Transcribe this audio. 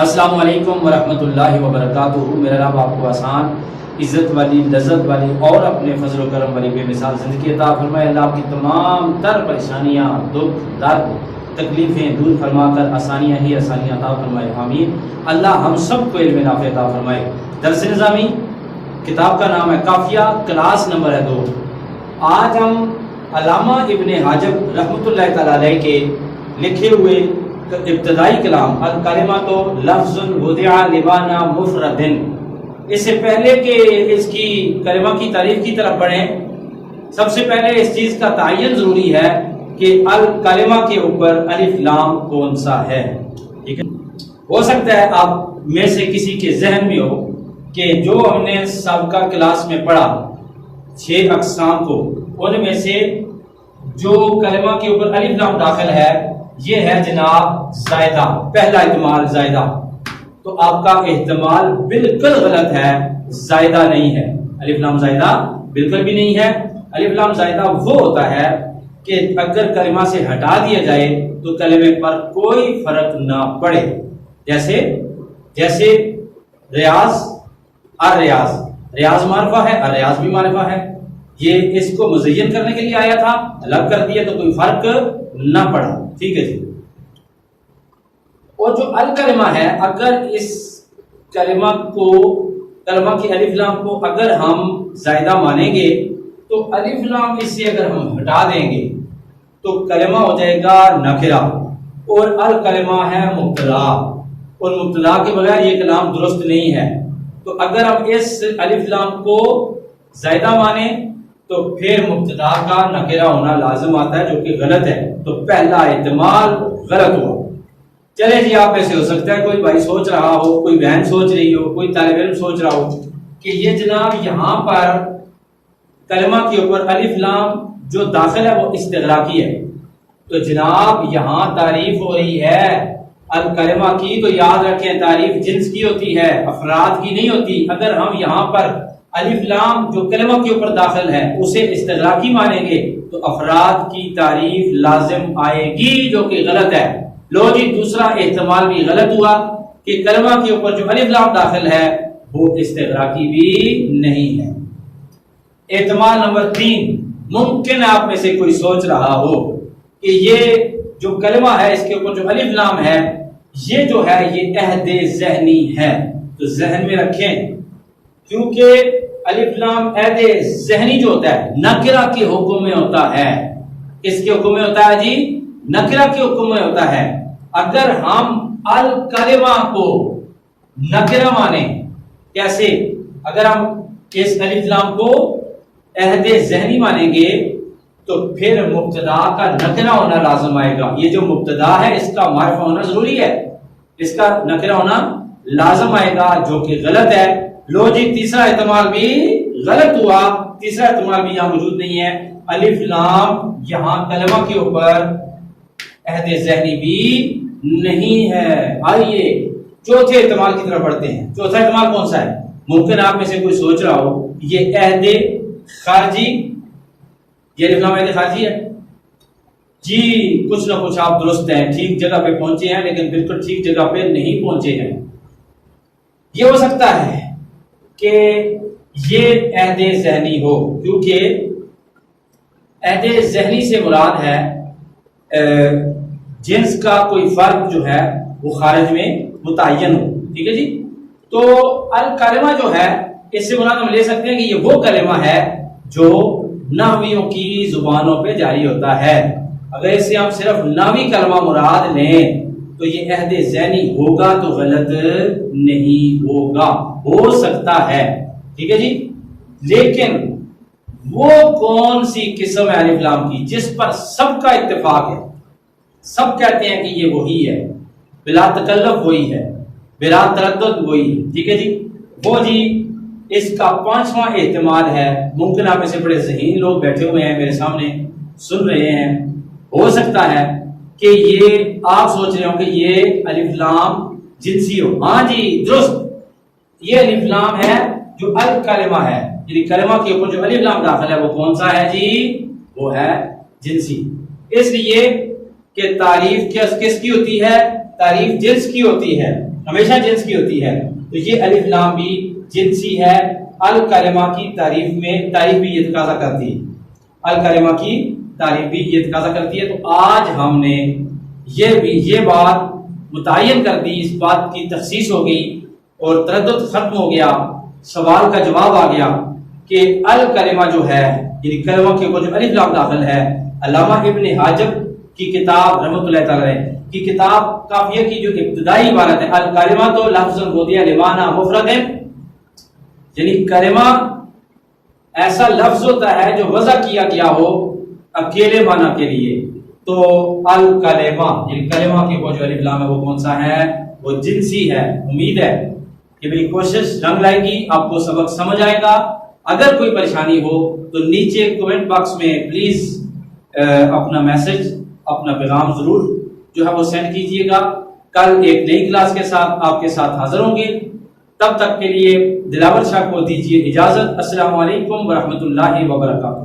السلام علیکم ورحمۃ اللہ وبرکاتہ۔ میرا رب آپ کو آسان، عزت والی، لذت والی اور اپنے فضل و کرم والی بے مثال زندگی عطا فرمائے۔ اللہ آپ کی تمام تر پریشانیاں، دکھ، درد، تکلیفیں دور فرما کر آسانیاں ہی آسانیاں عطا فرمائے، آمین۔ اللہ ہم سب کو علم نافع عطا فرمائے۔ درس نظامی کتاب کا نام ہے کافیہ، کلاس نمبر ہے 2۔ آج ہم علامہ ابن حجر رحمۃ اللہ تعالی علیہ کے لکھے ہوئے ابتدائی کلام الکلمۃ لفظ وضع لمعنی مفرد، اس سے پہلے کہ اس کی کلمہ کی تعریف کی طرف بڑھیں، سب سے پہلے اس چیز کا تعین ضروری ہے کہ الکلمہ کے اوپر الف لام کون سا ہے۔ ٹھیک ہے، ہو سکتا ہے آپ میں سے کسی کے ذہن میں ہو کہ جو ہم نے سابقہ کلاس میں پڑھا 6 اقسام کو، ان میں سے جو کلمہ کے اوپر الف لام داخل ہے یہ ہے جناب زائدہ، پہلا احتمال زائدہ۔ تو آپ کا احتمال بالکل غلط ہے، زائدہ نہیں ہے، الف لام زائدہ بالکل بھی نہیں ہے۔ الف لام زائدہ وہ ہوتا ہے کہ اگر کلمہ سے ہٹا دیا جائے تو کلمے پر کوئی فرق نہ پڑے، جیسے ریاض، الریاض، ریاض معرفہ ہے، الریاض بھی معرفہ ہے، یہ اس کو مزین کرنے کے لیے آیا تھا، الگ کر دیا تو کوئی فرق نہ پڑا۔ ٹھیک ہے جی۔ اور جو الکلمہ ہے، اگر اس کلمہ کی الف لام کو اگر ہم زائدہ مانیں گے تو الف لام اس سے اگر ہم ہٹا دیں گے تو کلمہ ہو جائے گا نکرہ، اور الکلمہ ہے مبتدا، اور مبتدا کے بغیر یہ کلام درست نہیں ہے۔ تو اگر ہم اس الف لام کو زائدہ مانیں تو پھر مبتدا کا نکرہ ہونا لازم آتا ہے، جو کہ غلط ہے۔ تو پہلا احتمال غلط ہوا۔ چلے جی، آپ ایسے ہو سکتا ہے کوئی بھائی سوچ رہا ہو، کوئی بہن سوچ رہی ہو، کوئی طالب علم سوچ رہا ہو کہ یہ جناب یہاں پر کلمہ کے اوپر الف لام جو داخل ہے وہ استغراقی ہے، تو جناب یہاں تعریف ہو رہی ہے الکلمہ کی، تو یاد رکھیں تعریف جنس کی ہوتی ہے، افراد کی نہیں ہوتی۔ اگر ہم یہاں پر الف لام جو کلمہ کے اوپر داخل ہے اسے استغراقی مانیں گے تو افراد کی تعریف لازم آئے گی، جو کہ غلط ہے۔ لو جی، دوسرا احتمال بھی غلط ہوا کہ کلمہ کے اوپر جو الف لام داخل ہے وہ استغراقی بھی نہیں ہے۔ احتمال نمبر 3، ممکن آپ میں سے کوئی سوچ رہا ہو کہ یہ جو کلمہ ہے اس کے اوپر جو الف لام ہے یہ جو ہے یہ عہد ذہنی ہے، تو ذہن میں رکھیں، کیونکہ الف لام عہد ذہنی جو ہوتا ہے نکرہ کے حکم میں ہوتا ہے۔ کس کے حکم میں ہوتا ہے جی؟ نکرہ کے حکم میں ہوتا ہے۔ اگر ہم الکلمہ کو نکرہ مانیں، کیسے؟ اگر ہم اس الف لام کو عہد ذہنی مانیں گے تو پھر مبتدا کا نکرہ ہونا لازم آئے گا۔ یہ جو مبتدا ہے اس کا معرفہ ہونا ضروری ہے، اس کا نکرہ ہونا لازم آئے گا، جو کہ غلط ہے۔ لو جی، تیسرا احتمال بھی غلط ہوا، تیسرا احتمال بھی یہاں موجود نہیں ہے، الف لام یہاں کلمہ کے اوپر عہد ذہنی بھی نہیں ہے۔ آئیے چوتھے احتمال کی طرف بڑھتے ہیں۔ چوتھا احتمال کون سا ہے؟ ممکن آپ میں سے کوئی سوچ رہا ہو یہ عہد خارجی، یہ الف لام عہد خارجی ہے جی۔ کچھ نہ کچھ آپ درست ہیں، ٹھیک جگہ پہ پہنچے ہیں، لیکن بالکل ٹھیک جگہ پہ نہیں پہنچے ہیں۔ یہ ہو سکتا ہے کہ یہ عہد ذہنی ہو، کیونکہ عہد ذہنی سے مراد ہے جنس کا کوئی فرق جو ہے وہ خارج میں متعین ہو۔ ٹھیک ہے جی۔ تو الکلمہ جو ہے اس سے مراد ہم لے سکتے ہیں کہ یہ وہ کلمہ ہے جو نحویوں کی زبانوں پہ جاری ہوتا ہے۔ اگر اس سے ہم صرف نحوی کلمہ مراد لیں تو یہ عہد ذہنی ہوگا تو غلط نہیں ہوگا، ہو سکتا ہے۔ ٹھیک ہے جی۔ لیکن وہ کون سی قسم ہے الف لام کی جس پر سب کا اتفاق ہے، سب کہتے ہیں کہ یہ وہی ہے، بلا تکلف وہی ہے، بلا تردد وہی ہے۔ ٹھیک ہے جی۔ وہ جی اس کا 5واں احتمال ہے، ممکن آپ میں سے بڑے ذہین لوگ بیٹھے ہوئے ہیں میرے سامنے سن رہے ہیں، ہو سکتا ہے کہ یہ آپ سوچ رہے ہو کہ یہ الف لام جنسی ہو۔ ہاں جی درست، یہ الف لام ہے جو الکلمہ ہے، یعنی کلمہ کے اوپر جو الف لام داخل ہے وہ کون سا ہے جی؟ وہ ہے جنسی۔ اس لیے کہ تعریف کس کی ہوتی ہے؟ تعریف جنس کی ہوتی ہے، ہمیشہ جنس کی ہوتی ہے، تو یہ الف لام بھی جنسی ہے۔ الکلمہ کی تعریف بھی یہ تقاضا کرتی ہے، الکلمہ کی تعریف بھی یہ تقاضا کرتی ہے۔ تو آج ہم نے یہ بات متعین کر دی، اس بات کی تخصیص ہو گئی اور تردد ختم ہو گیا، سوال کا جواب آ گیا کہ الکلمہ جو ہے یعنی کلمہ کے اوپر جو الف لام داخل ہے، علامہ ابن حاجب کی کتاب رحمۃ اللہ تعالی علیہ کی کتاب کافیہ کی جو ابتدائی عبارت ہے، الکلمہ تو لفظ بودیہ لمانہ مفرد ہے، یعنی کلمہ ایسا لفظ ہوتا ہے جو وضع کیا گیا ہو اکیلے معنی کے لیے، تو الکلمہ یعنی کلمہ کے اوپر جو الف لام ہے وہ کون سا ہے؟ وہ جنسی ہے۔ امید ہے کہ میری کوشش رنگ لائے گی، آپ کو سبق سمجھ آئے گا۔ اگر کوئی پریشانی ہو تو نیچے کمنٹ باکس میں پلیز اپنا میسج، اپنا پیغام ضرور جو ہے وہ سینڈ کیجئے گا۔ کل ایک نئی کلاس کے ساتھ آپ کے ساتھ حاضر ہوں گے، تب تک کے لیے دلاور شاہ کو دیجیے اجازت۔ السلام علیکم ورحمۃ اللہ وبرکاتہ۔